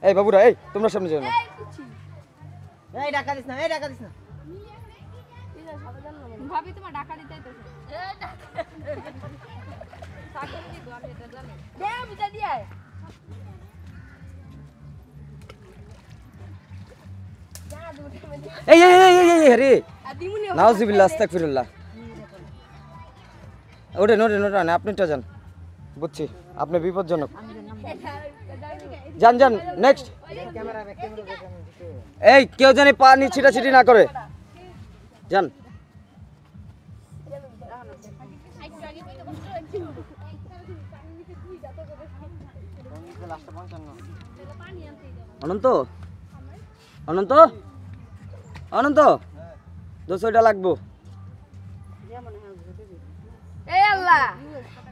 এই বাবুরা, এই তোমরা সামনে যাও না। এই ডাকা দিস না, এই ডাকা দিস না। ভাবি তোমার ডাকা দিতে আইতাছে। এই ডাকা। সাকর কি দোয়া এটা জানে। দে বুঝা দিয়ে। এই এই এই এই আরে নাউজুবিল্লাহ আস্তাগফিরুল্লাহ। ওঠেন ওঠেন ওঠেন, আপনিটা যান, বুঝছি আপনি বিপজ্জনক। যান যান, নেক্সট। এই কেউ জানি পানি ছিটাছিটি না করে, যান। অনন্ত অনন্ত অনন্ত 200টা লাগবো। এই আল্লাহ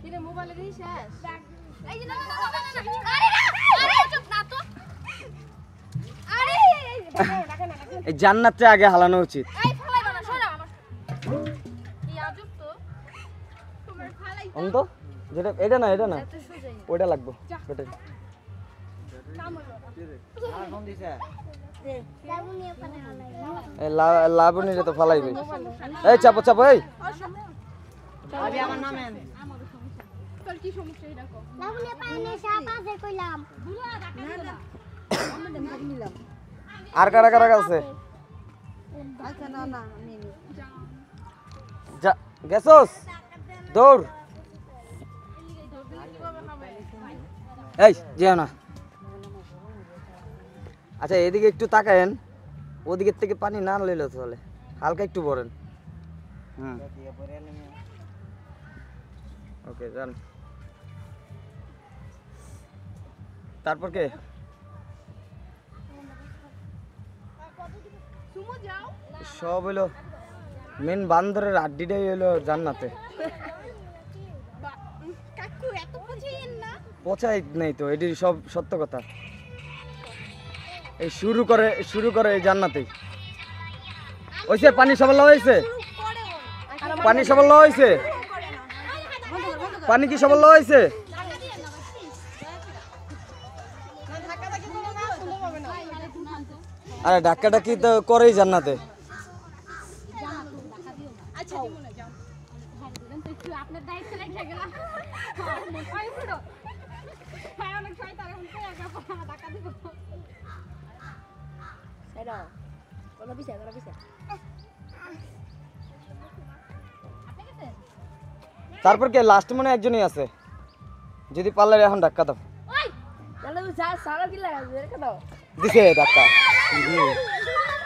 কিরে মোবাইলে দিস শেষ। এই যে না না না আরে না আরে চুপ না তো আরে ডাকা না এই জান্নাতে আগে হালানো উচিত। এই ফালাইবা না সরা আমার কি আজব তো তোমার ফালাই অনন্ত যেটা এটা না এটা না এত সোজাই ওইটা লাগবো বেটা। কাম হলো আর ফোন দিছে। এই লাবণীরে তো ফালাইবে। এই চাপো চাপো, এই আবি আমার নামে আনে। তোর কি সমস্যা এটা কো লাবণী পাইনে সাপ আছে কইলাম। দুলা ডাকা না আমাদের ভাগ নিলাম আর কারা কারা আছে? আচ্ছা না না আমি যা গেছস দৌড়। এই যেও না। আচ্ছা এদিকে একটু তাকায়েন, ওদিকের থেকে পানি না লইলে চলে, হালকা একটু ভরেন। হুম ওকে যান। তারপর কে? সুমো যাও সব হইলো মেন বান্দরের আড্ডিটাই হইলো জান্নাতে। কাকু এত বুঝিয়েন না পচাই নেই তো, এটি সব সত্য কথা। এই শুরু করে এই জান্নাতেই। হইছে পানি সবার লওয়া হয়েছে? পানি সবার লওয়া হয়েছে? পানি কি সবার লওয়া হয়েছে? আরে ধাক্কাটা কি তো করেই জান্নাতে। আচ্ছা জীবনে যাও একটু আপনার দায়িত্ব রেখে গেলাম ওই ফুটো হ্যাঁ অনেক শয়তান এখন তো একা টাকা দিব সেটা কোন বিষয় তারপর কে লাস্ট মনে একজনই আছে, যদি পারলে এখন ধাক্কা দাও। ওই তাহলে তো সারা কি লাগাবে রেখে দাও দিছে ধাক্কা,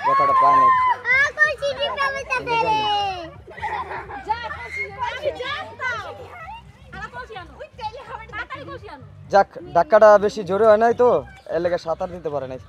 কথাটা পায় নাই। আ কইছি দিতে দে রে। যা আমি জানতাম আলা কোশিয়ানো ওই তেলে হবে তাড়াতাড়ি কোশিয়ানো যাক ধাক্কাটা বেশি জোরে হয় নাই তো, এর লেগে সাঁতার দিতে পারে নাই।